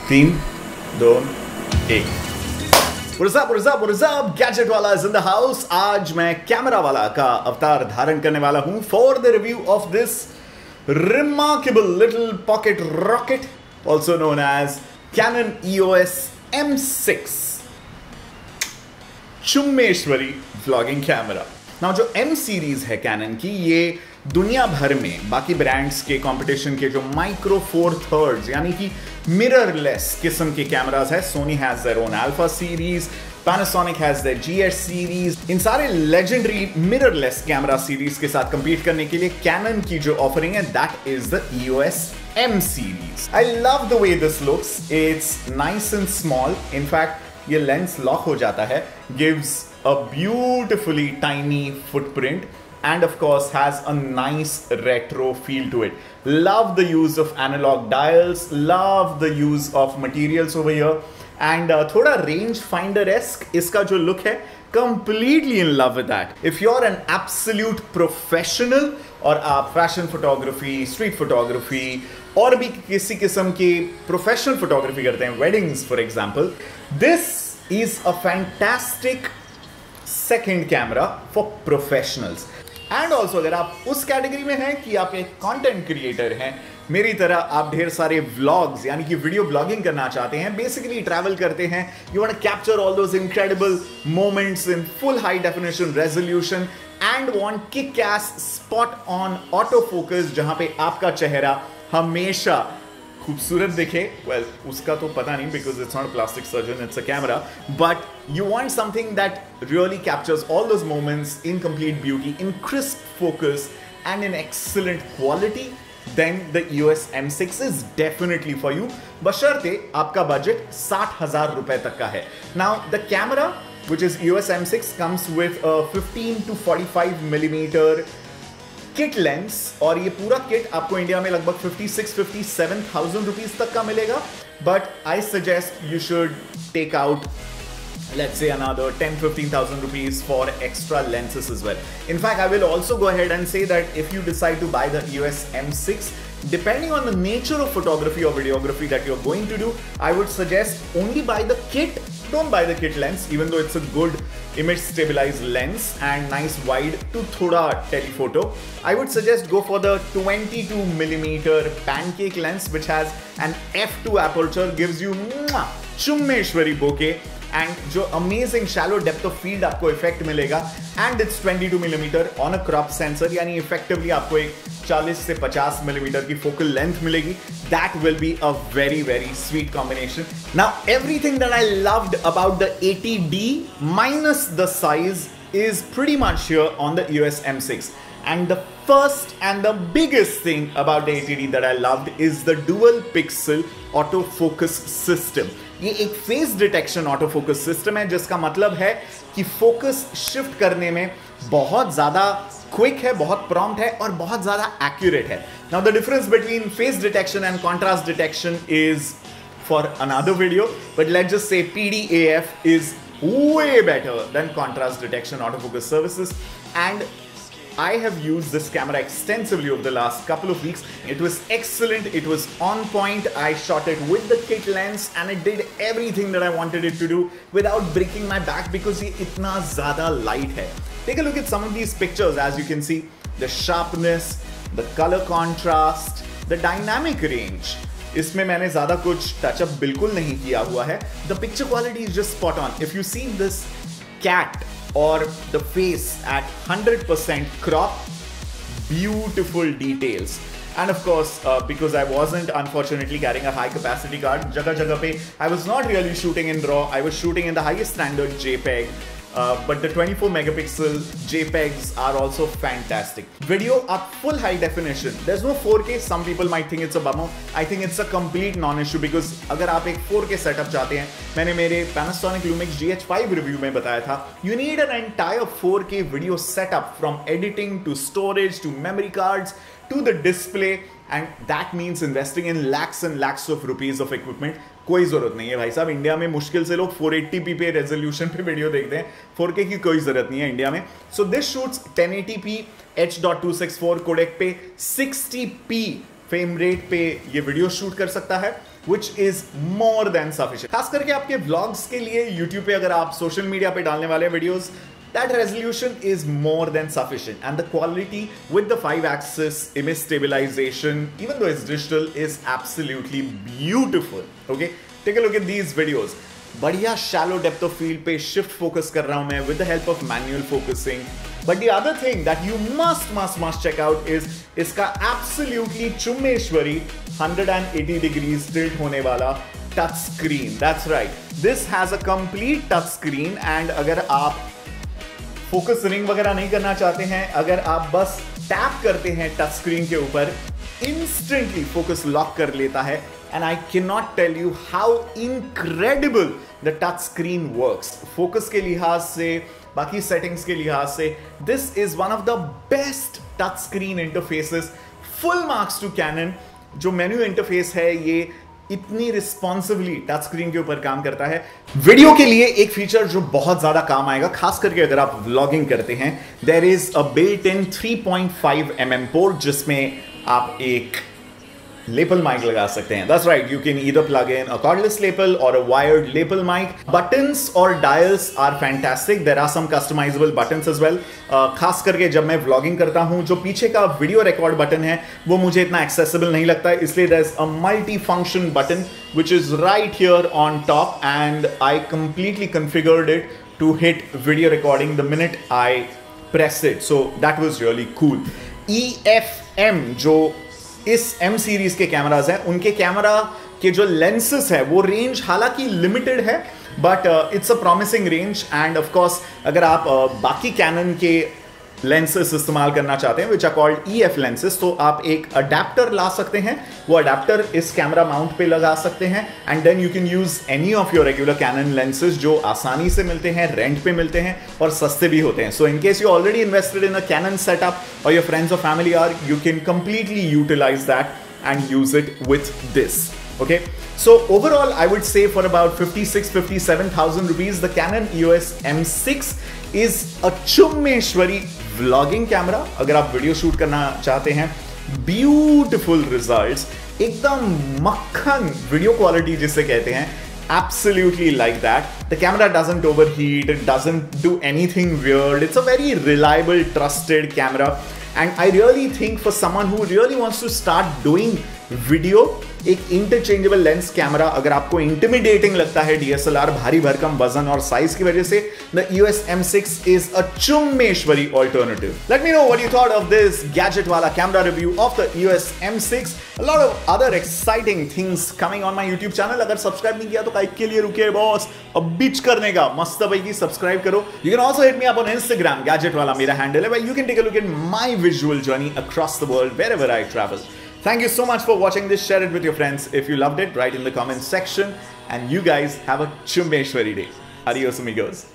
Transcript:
3, 2, 1। What is up? Gadget वाला is in the house। आज मैं कैमरा वाला का अवतार धारण करने वाला हूं for the review of this remarkable little pocket rocket, also known as Canon EOS M6 चुम्मेश्वरी vlogging camera। Now जो M सीरीज है कैनन की, ये दुनिया भर में बाकी ब्रांड्स के कंपटीशन के जो माइक्रो फोर थर्ड्स यानी कि मिररलेस किस्म के कैमरास है, Sony has their own alpha series, Panasonic has their GH series, इन सारे लेजेंडरी मिररलेस कैमरा सीरीज के साथ कंपीट करने के लिए कैनन की जो ऑफरिंग है that is the EOS M series. I love the way this looks, it's nice and small. In fact ये लेंस लॉक हो जाता है, gives a beautifully tiny footprint and of course has a nice retro feel to it. Love the use of analog dials, love the use of materials over here and thoda range finder-esque iska jo look hai, completely in love with that. If you're an absolute professional और आप fashion photography, street photography और भी किसी किस्म की professional photography करते हैं, weddings for example, this is a fantastic second camera for professionals. And also अगर आप उस कैटेगरी में हैं कि आप एक कंटेंट क्रिएटर हैं, मेरी तरह आप ढेर सारे व्लॉग्स यानी कि वीडियो ब्लॉगिंग करना चाहते हैं, बेसिकली ट्रैवल करते हैं, you want to capture all those incredible moments in full high definition resolution and want kick ass spot on auto focus, जहां पे आपका चेहरा हमेशा खूबसूरत दिखे। वेल, उसका तो पता नहीं because it's not plastic surgeon, it's a camera, but you want something that really captures all those moments in complete beauty, in crisp focus and in excellent quality, then the EOS M6 is definitely for you, बशर्ते आपका budget 60,000 रुपए तक का है। Now the camera which is EOS M6 comes with a 15 to 45 millimeter kit lens और ये पूरा kit आपको इंडिया में लगभग 56-57,000 रुपीज तक का मिलेगा, but I suggest you should take out let's say another 10-15,000 rupees for extra lenses as well. In fact, I will also go ahead and say that if you decide to buy the EOS M6, depending on the nature of photography or videography that you're going to do, I would suggest only buy the kit. Don't buy the kit lens, even though it's a good image stabilized lens and nice wide to thoda telephoto. I would suggest go for the 22mm pancake lens, which has an f2 aperture, gives you chummeshwari bokeh and जो amazing shallow depth of field आपको effect मिलेगा, and it's 22mm on a crop sensor, यानी effectively आपको एक 40 से 50mm की focal length मिलेगी। That will be a very very sweet combination. Now everything that I loved about the 80D minus the size is pretty much here on the EOS M6. And the first and the biggest thing about the 80D that I loved is the dual pixel autofocus system. ये एक face detection autofocus system है, जिसका मतलब है कि focus shift करने में बहुत ज्यादा क्विक है, बहुत प्रॉम्प्ट है और बहुत ज्यादा एक्यूरेट है। Now the difference between face detection and contrast detection is for another video, but let's just say PDAF is way better than contrast detection autofocus services, and I have used this camera extensively over the last couple of weeks. It was excellent, it was on point. I shot it with the kit lens and it did everything that I wanted it to do without breaking my back because ये इतना ज़्यादा light है। Take a look at some of these pictures. As you can see, the sharpness, the color contrast, the dynamic range. इसमें मैंने ज़्यादा कुछ touch-up बिल्कुल नहीं किया हुआ है। The picture quality is just spot on. If you see this cat or the face at 100% crop, beautiful details. And of course, because I wasn't unfortunately carrying a high capacity card, जगह जगह पे I was not really shooting in RAW. I was shooting in the highest standard JPEG. But the 24 megapixel JPEGs are also fantastic. Video at full high definition. There's no 4K. Some people might think it's a bummer. I think it's a complete non-issue because अगर आप एक 4K setup चाहते हैं, मैंने मेरे Panasonic Lumix GH5 review में बताया था, you need an entire 4K video setup from editing to storage to memory cards to the display, and that means investing in lakhs and lakhs of rupees of equipment. कोई जरूरत नहीं है भाई साहब, India में मुश्किल से लोग 480p पे रेजोल्यूशन पे वीडियो देखते हैं, 4K की कोई जरूरत नहीं है इंडिया में। So this shoots 1080p H.264 codec पे 60p फ्रेम रेट पे ये वीडियो शूट कर सकता है। which is more than sufficient. खास करके आपके vlogs के लिए YouTube पे अगर आप सोशल मीडिया पे डालने वाले videos, that resolution is more than sufficient, and the quality with the 5-axis image stabilization, even though it's digital, is absolutely beautiful. Okay, take a look at these videos. बढ़िया shallow depth of field पे shift focus कर रहा हूं मैं with the help of manual focusing. But the other thing that you must check out is इसका absolutely चुम्मेश्वरी 180 degrees tilt होने वाला touch screen. That's right. This has a complete touch screen, and अगर आप focus ring वगैरह नहीं करना चाहते हैं, अगर आप बस टैप करते हैं टच स्क्रीन के ऊपर, इंस्टेंटली फोकस लॉक कर लेता है. And I can not tell you how incredible the touch screen works. Focus के लिहाज से, बाकी सेटिंग्स के लिहाज से, this is one of the best touch screen interfaces. Full marks to Canon. जो मेन्यू इंटरफेस है ये इतनी रिस्पॉन्सिवली टच स्क्रीन के ऊपर काम करता है. वीडियो के लिए एक फीचर जो बहुत ज्यादा काम आएगा, खास करके अगर आप व्लॉगिंग करते हैं, there is a built in 3.5 mm port जिसमें आप एक lapel mic लगा सकते हैं. That's right, you can either plug in a cordless lapel or a wired lapel mic. Buttons or dials are fantastic. There are some customizable buttons as well. खास करके जब मैं vlogging करता हूं, जो पीछे का video record button है वो मुझे इतना accessible नहीं लगता है, इसलिए there's a multi-function button which is right here on top, and I completely configured it to hit video recording the minute I press it. So that was really cool. EFM जो इस M series के cameras हैं, उनके camera के जो lenses है वो range हालांकि लिमिटेड है, but it's a promising range. End of course अगर आप बाकी कैनन के लेंसेस इस्तेमाल करना चाहते हैं, which are called EF lenses, तो आप एक अडेप्टर ला सकते हैं. वो अडेप्टर इस कैमरा माउंट पे लगा सकते हैं, and then you can use any of your regular Canon lenses जो आसानी से मिलते हैं, रेंट पे मिलते हैं और सस्ते भी होते हैं. So in case you already invested in a Canon setup और योर फ्रेंड्स और family are, you can completely utilise that and use it with this. Okay, so overall I would say for about 56-57,000 rupees the Canon EOS M6 is a chummeshwari vlogging camera. अगर आप video shoot करना चाहते हैं, beautiful results, एकदम मक्खन video quality जिसे कहते हैं, absolutely like that. The camera doesn't overheat, it doesn't do anything weird. It's a very reliable, trusted camera. And I really think for someone who really wants to start doing video, एक interchangeable lens camera अगर आपको intimidating लगता है DSLR भारी भरकम वजन और size की वजह से, the EOS M6 is a चुम्मेश्वरी alternative. Let me know what you thought of this gadget वाला camera review of the EOS M6. A lot of other exciting things coming on my YouTube channel. अगर subscribe नहीं किया तो काइक के लिए रुके boss, अब बिच करने का मस्त भाई की सब्सक्राइब करो. You can also hit me up on Instagram, gadget वाला मेरा हैंडल है, where you can take a look at my visual journey across the world wherever I travel. Thank you so much for watching this. Share it with your friends. If you loved it, write in the comments section. And you guys have a chummeshwari day. Adios amigos.